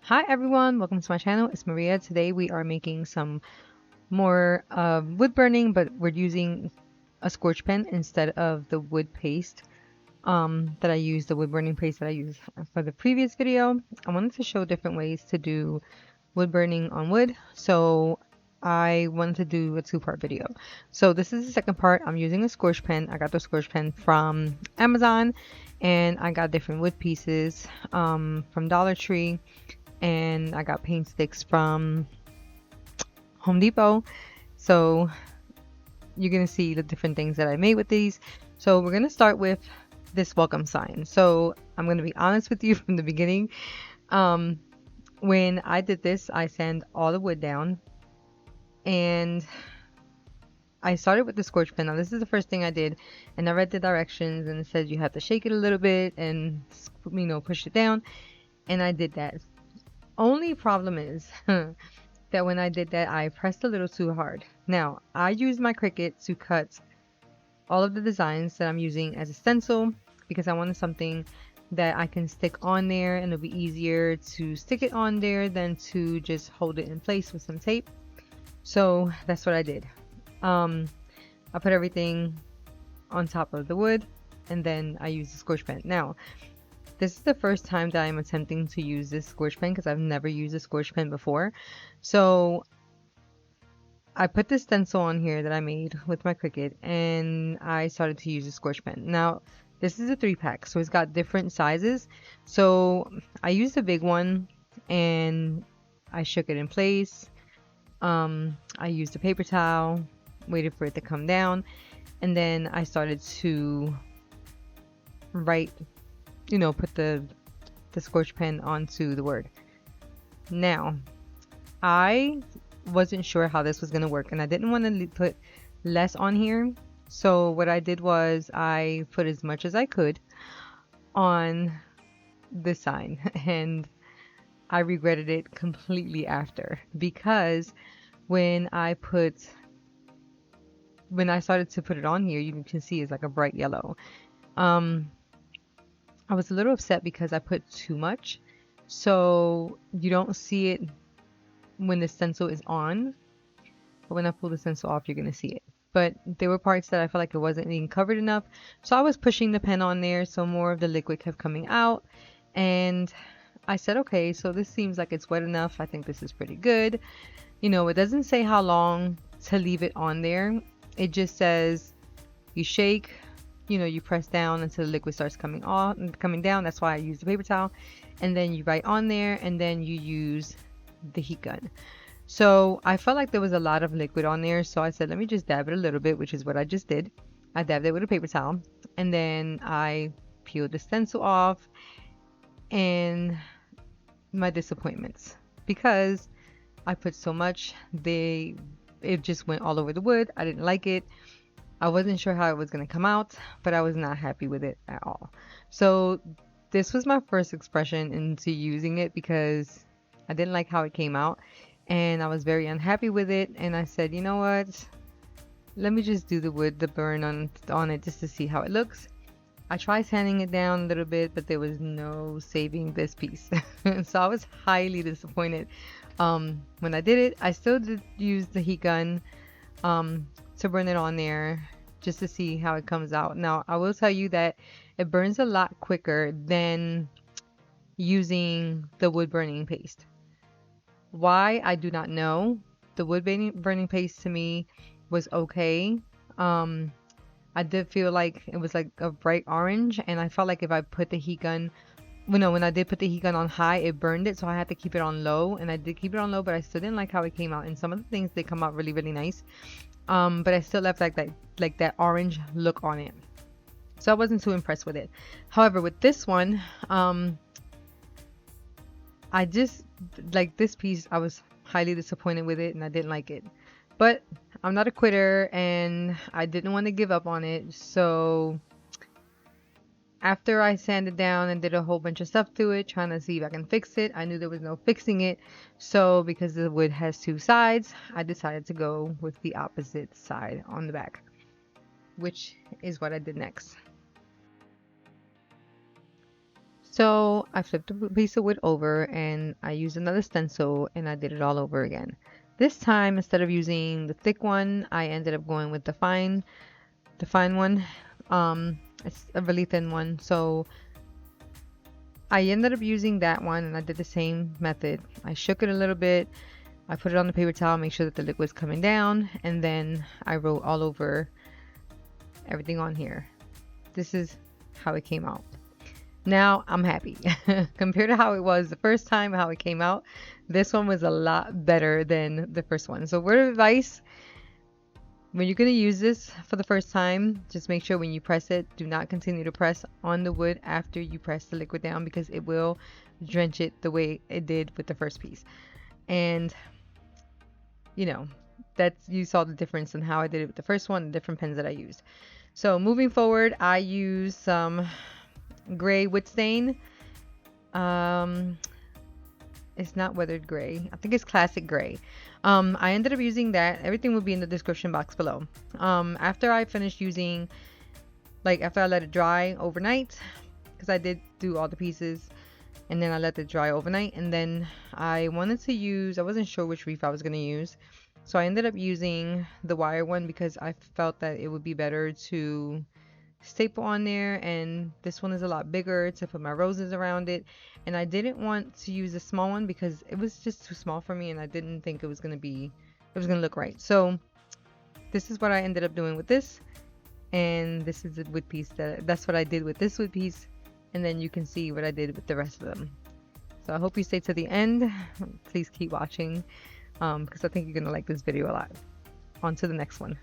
Hi everyone, welcome to my channel. It's Maria. Today we are making some more wood burning, but we're using a scorch pen instead of the wood paste that I used, the wood burning paste that I used for the previous video. I wanted to show different ways to do wood burning on wood, so I wanted to do a two-part video. So this is the second part. I'm using a scorch pen. I got the scorch pen from Amazon, and I got different wood pieces from Dollar Tree, and I got paint sticks from Home Depot. So you're gonna see the different things that I made with these. So we're gonna start with this welcome sign. So I'm gonna be honest with you from the beginning. When I did this, I sanded all the wood down, and I started with the scorch pen. Now this is the first thing I did, and I read the directions, and it says you have to shake it a little bit and push it down, and I did that. Only problem is that when I did that, I pressed a little too hard. Now, I used my Cricut to cut all of the designs that I'm using as a stencil because I wanted something that I can stick on there, and it'll be easier to stick it on there than to just hold it in place with some tape. So that's what I did. I put everything on top of the wood, and then I used the scorch pen. Now, this is the first time that I'm attempting to use this scorch pen because I've never used a scorch pen before. So I put this stencil on here that I made with my Cricut, and I started to use a scorch pen. Now, this is a 3-pack, so it's got different sizes. So I used a big one, and I shook it in place. I used a paper towel, waited for it to come down, and then I started to write, put the scorch pen onto the word. Now, I wasn't sure how this was going to work, and I didn't want to put less on here. So what I did was I put as much as I could on the sign, and I regretted it completely after, because when I started to put it on here, you can see it's like a bright yellow. I was a little upset because I put too much, so you don't see it when the stencil is on, but when I pull the stencil off, you're gonna see it. But there were parts that I felt like it wasn't being covered enough, so I was pushing the pen on there so more of the liquid kept coming out, and I said, okay, so this seems like it's wet enough. I think this is pretty good. It doesn't say how long to leave it on there. It just says you shake, you press down until the liquid starts coming down. That's why I use the paper towel, and then you write on there, and then you use the heat gun. So I felt like there was a lot of liquid on there, so I said, let me just dab it a little bit, which is what I just did. I dabbed it with a paper towel, and then I peeled the stencil off, and my disappointments, because I put so much, it just went all over the wood. I didn't like it. I wasn't sure how it was going to come out, but I was not happy with it at all. So this was my first expression into using it because I didn't like how it came out, and I was very unhappy with it. And I said, you know what? Let me just do the burn on it just to see how it looks. I tried sanding it down a little bit, but there was no saving this piece. So I was highly disappointed. When I did it, I still did use the heat gun to burn it on there just to see how it comes out. Now, I will tell you that it burns a lot quicker than using the wood burning paste. Why? I do not know. The wood burning paste to me was okay. I did feel like it was like a bright orange, and I felt like if I put the heat gun, when I did put the heat gun on high, it burned it, so I had to keep it on low, and I did keep it on low, but I still didn't like how it came out. And some of the things did come out really, really nice, but I still left like that orange look on it, so I wasn't too impressed with it. However, with this one, I just like this piece. I was highly disappointed with it, and I didn't like it, but I'm not a quitter, and I didn't want to give up on it. So after I sanded down and did a whole bunch of stuff to it, trying to see if I can fix it, I knew there was no fixing it. So because the wood has two sides, I decided to go with the opposite side on the back, which is what I did next. So I flipped the piece of wood over and I used another stencil and I did it all over again. This time, instead of using the thick one, I ended up going with the fine one. It's a really thin one. So I ended up using that one and I did the same method. I shook it a little bit. I put it on the paper towel, make sure that the liquid's coming down, and then I wrote all over everything on here. This is how it came out. Now I'm happy. Compared to how it was the first time, how it came out, this one was a lot better than the first one. So word of advice, when you're going to use this for the first time, just make sure when you press it, do not continue to press on the wood after you press the liquid down, because it will drench it the way it did with the first piece. And you know, you saw the difference in how I did it with the first one, the different pens that I used. So moving forward, I use some gray wood stain. It's not weathered gray. I think it's classic gray. I ended up using that. Everything will be in the description box below. After I finished using, after I let it dry overnight, because I did do all the pieces, and then I let it dry overnight, and then I wanted to use, I wasn't sure which reef I was going to use, so I ended up using the wire one because I felt that it would be better to staple on there, and this one is a lot bigger to put my roses around it, and I didn't want to use a small one because it was just too small for me and I didn't think it was going to look right. So this is what I ended up doing with this, and this is the wood piece that's what I did with this wood piece, and then you can see what I did with the rest of them. So I hope you stay to the end. Please keep watching because I think you're gonna like this video a lot. On to the next one.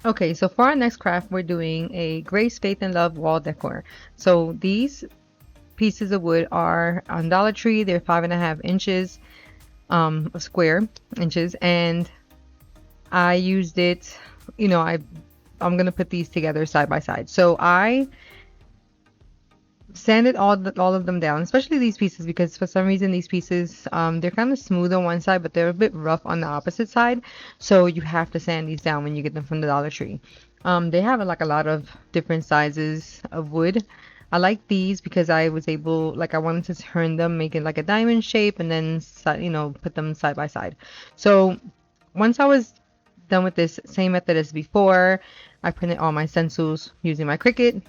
Okay, so for our next craft, we're doing a Grace, Faith, and Love wall decor. So these pieces of wood are on Dollar Tree. They're 5.5 inches, square inches, and I used it. I'm gonna put these together side by side. So I sanded all of them down, especially these pieces, because for some reason these pieces they're kind of smooth on one side but they're a bit rough on the opposite side, so you have to sand these down when you get them from the Dollar Tree. They have a lot of different sizes of wood. I like these because I was able, I wanted to turn them, make it like a diamond shape, and then put them side by side. So once I was done with this same method as before, I printed all my stencils using my Cricut.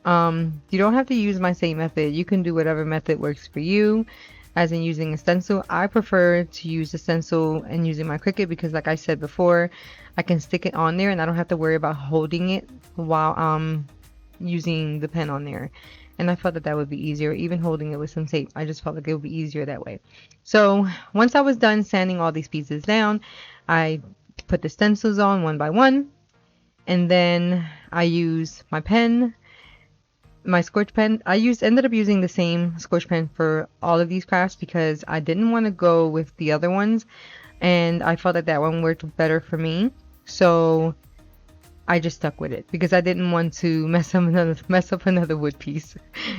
You don't have to use my same method. You can do whatever method works for you, as in using a stencil. I prefer to use a stencil and using my Cricut because, like I said before, I can stick it on there and I don't have to worry about holding it while using the pen on there. And I felt that would be easier, even holding it with some tape. I just felt like it would be easier that way. So once I was done sanding all these pieces down, I put the stencils on one by one, and then I use my pen, my scorch pen. Ended up using the same scorch pen for all of these crafts because I didn't want to go with the other ones, and I felt that one worked better for me, so I just stuck with it because I didn't want to mess up another wood piece.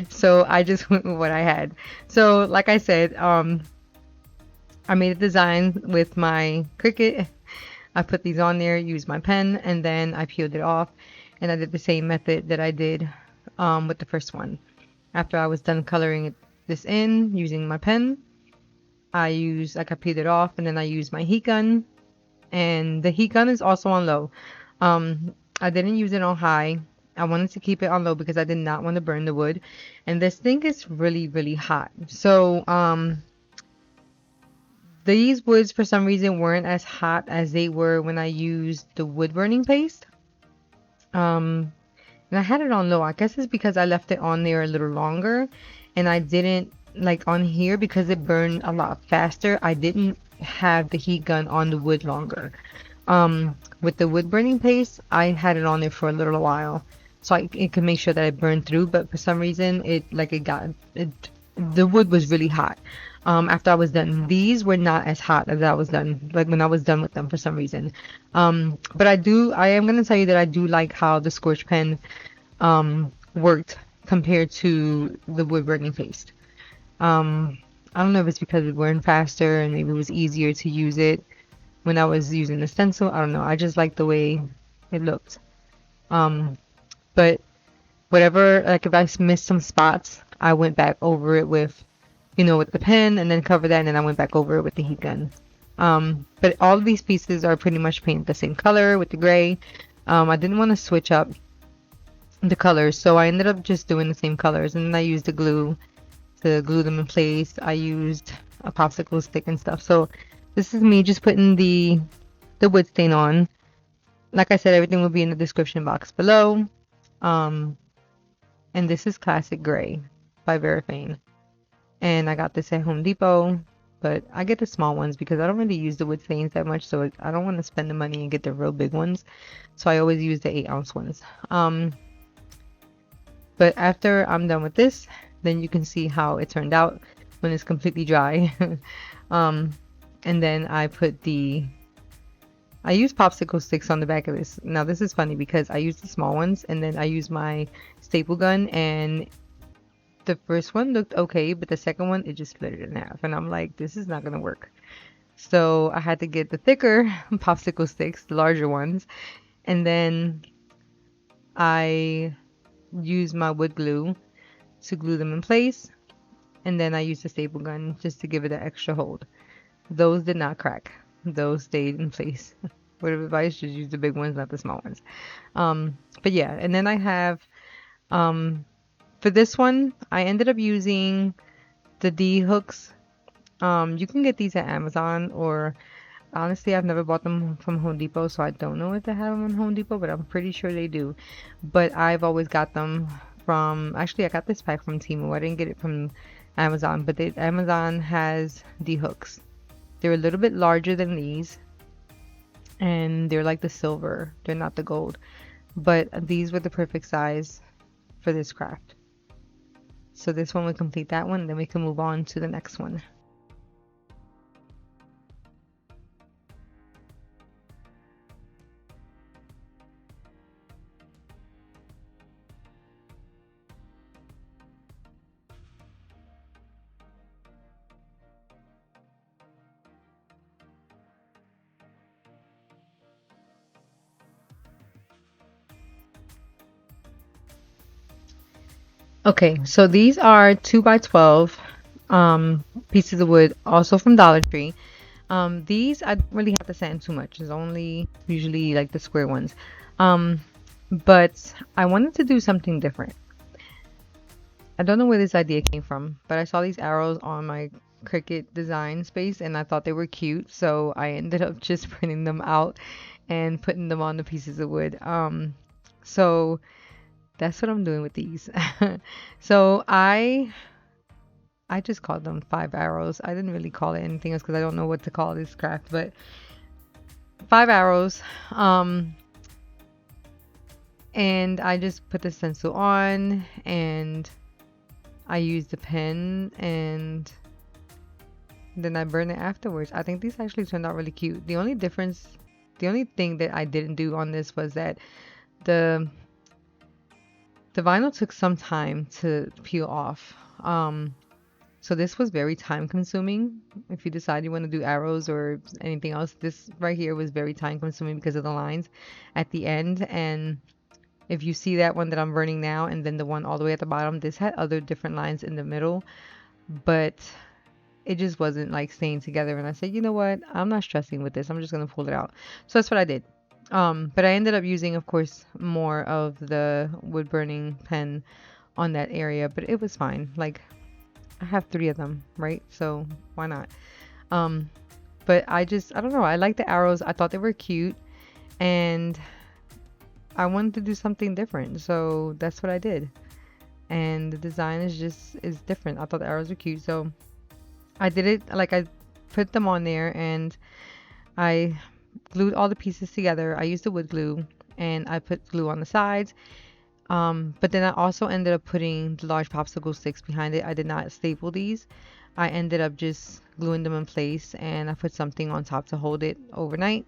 So I just went with what I had. So like I said, I made a design with my Cricut. I put these on there, used my pen, and then I peeled it off, and I did the same method that I did with the first one. After I was done coloring this in using my pen, I peeled it off, and then I used my heat gun, and the heat gun is also on low. I didn't use it on high. I wanted to keep it on low because I did not want to burn the wood, and this thing is really, really hot. So these woods for some reason weren't as hot as they were when I used the wood burning paste. And I had it on low. I guess it's because I left it on there a little longer, and I didn't, on here, because it burned a lot faster, I didn't have the heat gun on the wood longer. With the wood burning paste, I had it on there for a little while, so it could make sure that it burned through. But for some reason, the wood was really hot. After I was done, these were not as hot as I was done, like when I was done with them for some reason. But I am gonna tell you that I do like how the scorch pen worked compared to the wood burning paste. I don't know if it's because it burned faster and maybe it was easier to use it when I was using the stencil. I don't know. I just like the way it looked. But whatever, like if I missed some spots, I went back over it with, with the pen and then cover that, and then I went back over it with the heat gun. But all of these pieces are pretty much painted the same color with the gray. I didn't want to switch up the colors, so I ended up just doing the same colors, and then I used the glue to glue them in place. I used a popsicle stick and stuff. So this is me just putting the wood stain on. Like I said, everything will be in the description box below. And this is Classic Gray by Varathane. And I got this at Home Depot, but I get the small ones because I don't really use the wood stains that much, so I don't want to spend the money and get the real big ones. So I always use the 8-ounce ones. But after I'm done with this, then you can see how it turned out when it's completely dry. And then I use popsicle sticks on the back of this. Now this is funny because I use the small ones and then I use my staple gun, and the first one looked okay, but the second one, it just split it in half. And I'm like, this is not going to work. So I had to get the thicker popsicle sticks, the larger ones. And then I used my wood glue to glue them in place. And then I used the staple gun just to give it an extra hold. Those did not crack. Those stayed in place. Word of advice, just use the big ones, not the small ones. But yeah, and then I have, for this one, I ended up using the D hooks. You can get these at Amazon, or honestly, I've never bought them from Home Depot, so I don't know if they have them on Home Depot, but I'm pretty sure they do. But I've always got them actually, I got this pack from Temu. I didn't get it from Amazon, but Amazon has D hooks. They're a little bit larger than these, and they're like the silver. They're not the gold, but these were the perfect size for this craft. So this one would complete that one, then we can move on to the next one. Okay, so these are 2x12 pieces of wood, also from Dollar Tree. These I don't really have to sand too much. It's only usually like the square ones. But I wanted to do something different. I don't know where this idea came from, but I saw these arrows on my Cricut design space and I thought they were cute, so I ended up just printing them out and putting them on the pieces of wood. So that's what I'm doing with these. So I just called them 5 arrows. I didn't really call it anything else because I don't know what to call this craft, but 5 arrows. And I just put the stencil on and I used the pen and then I burned it afterwards. I think these actually turned out really cute. The only thing that I didn't do on this was that the vinyl took some time to peel off. So this was very time consuming. If you decide you want to do arrows or anything else, this right here was very time consuming because of the lines at the end. And if you see that one that I'm burning now and then the one all the way at the bottom, this had other different lines in the middle, but it just wasn't like staying together. And I said, you know what? I'm not stressing with this. I'm just going to pull it out. So that's what I did. But I ended up using, of course, more of the wood burning pen on that area, but it was fine. Like, I have 3 of them, right? So why not? But I don't know. I like the arrows. I thought they were cute and I wanted to do something different. So that's what I did. And the design is different. I thought the arrows were cute. So I did it like I put them on there and I glued all the pieces together. I used the wood glue and I put glue on the sides. But then I also ended up putting the large popsicle sticks behind it. I did not staple these. I ended up just gluing them in place and I put something on top to hold it overnight,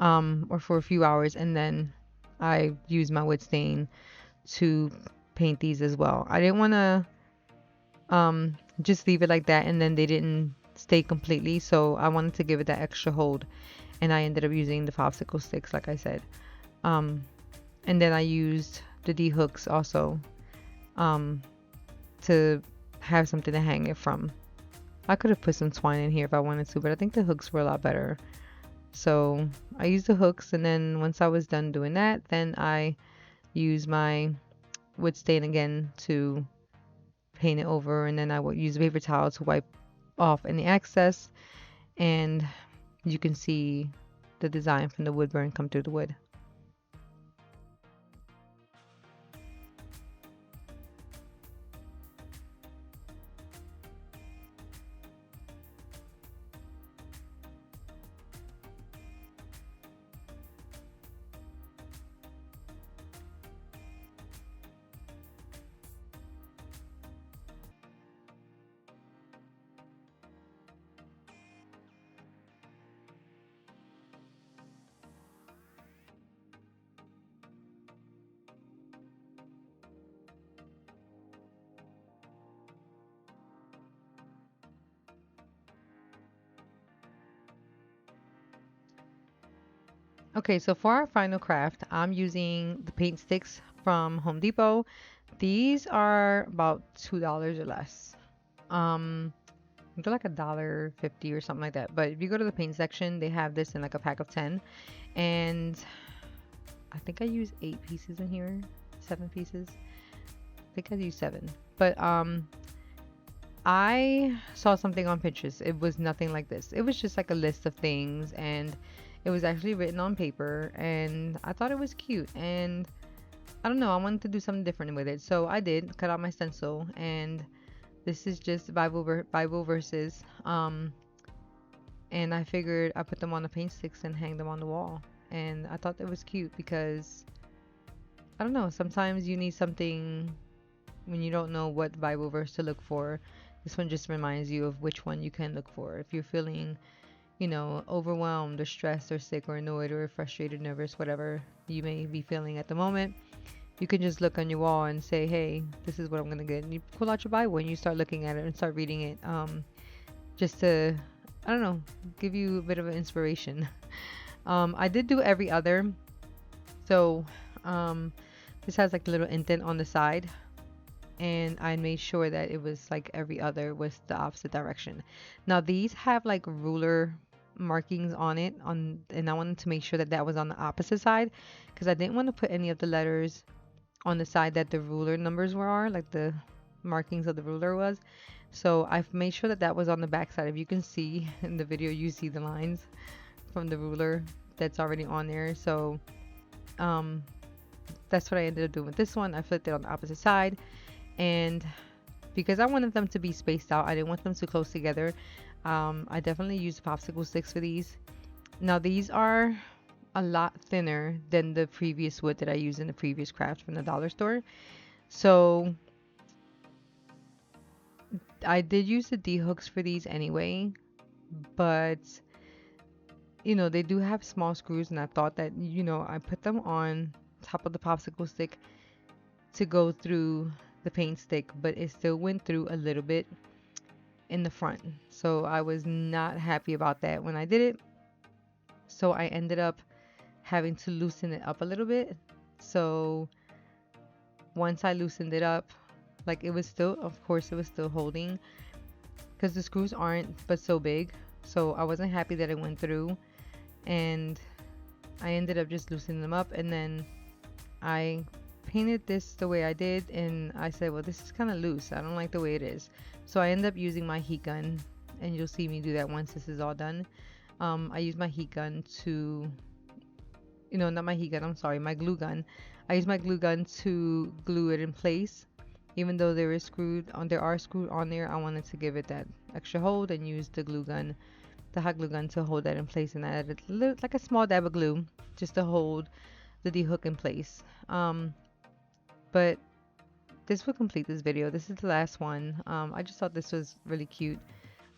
or for a few hours, and then I used my wood stain to paint these as well. I didn't want to just leave it like that and then they didn't stay completely, so I wanted to give it that extra hold, and I ended up using the popsicle sticks like I said. Um, and then I used the D hooks also, um, to have something to hang it from. I could have put some twine in here if I wanted to, but I think the hooks were a lot better. So I used the hooks, and then once I was done doing that, then I used my wood stain again to paint it over, and then I would use a paper towel to wipe off any excess, and you can see the design from the wood burn come through the wood. Okay, so for our final craft, I'm using the paint sticks from Home Depot. These are about $2 or less. They're like $1.50 or something like that. But if you go to the paint section, they have this in like a pack of 10. And I think I use 8 pieces in here, 7 pieces. I think I used 7. But I saw something on Pinterest. It was nothing like this. It was just like a list of things, and it was actually written on paper, and I thought it was cute. And I don't know, I wanted to do something different with it. So I did cut out my stencil, and this is just Bible verses. And I figured I put them on the paint sticks and hang them on the wall. And I thought that was cute because I don't know, sometimes you need something when you don't know what Bible verse to look for. This one just reminds you of which one you can look for. If you're feeling, overwhelmed or stressed or sick or annoyed or frustrated, nervous, whatever you may be feeling at the moment, you can just look on your wall and say, hey, this is what I'm going to get. And you pull out your Bible and you start looking at it and start reading it, just to, I don't know, give you a bit of an inspiration. I did do every other. So this has like a little indent on the side. And I made sure that it was like every other was the opposite direction. Now these have like ruler markings on it, and I wanted to make sure that that was on the opposite side because I didn't want to put any of the letters on the side that the ruler numbers are, like the markings of the ruler was. So I've made sure that that was on the back side. If you can see in the video, you see the lines from the ruler that's already on there. So that's what I ended up doing with this one. I flipped it on the opposite side. And because I wanted them to be spaced out, I didn't want them too close together. I definitely used popsicle sticks for these. Now these are a lot thinner than the previous wood that I used in the previous craft from the dollar store. So I did use the D hooks for these anyway, but they do have small screws, and I thought that I put them on top of the popsicle stick to go through the paint stick, but it still went through a little bit in the front. So I was not happy about that when I did it. So I ended up having to loosen it up a little bit. So once I loosened it up, like it was still, of course it was still holding because the screws aren't but so big. So I wasn't happy that it went through, and I ended up just loosening them up, and then I painted this the way I did, and I said, well, this is kind of loose. I don't like the way it is. So I ended up using my heat gun, and you'll see me do that once this is all done. I used my heat gun to, not my heat gun, I'm sorry, my glue gun. I used my glue gun to glue it in place. Even though there are screws on there, I wanted to give it that extra hold and use the glue gun the hot glue gun to hold that in place, and I added like a small dab of glue just to hold the D-hook in place. But this will complete this video. This is the last one. I just thought this was really cute.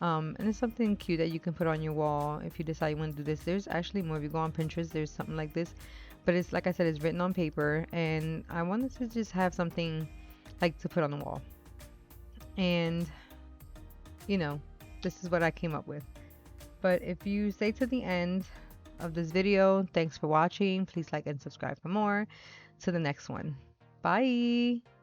And it's something cute that you can put on your wall if you decide you want to do this. There's actually more. If you go on Pinterest, there's something like this. But it's, like I said, it's written on paper. And I wanted to just have something like to put on the wall. And, you know, this is what I came up with. But if you stay to the end of this video, thanks for watching. Please like and subscribe for more. To the next one. Bye.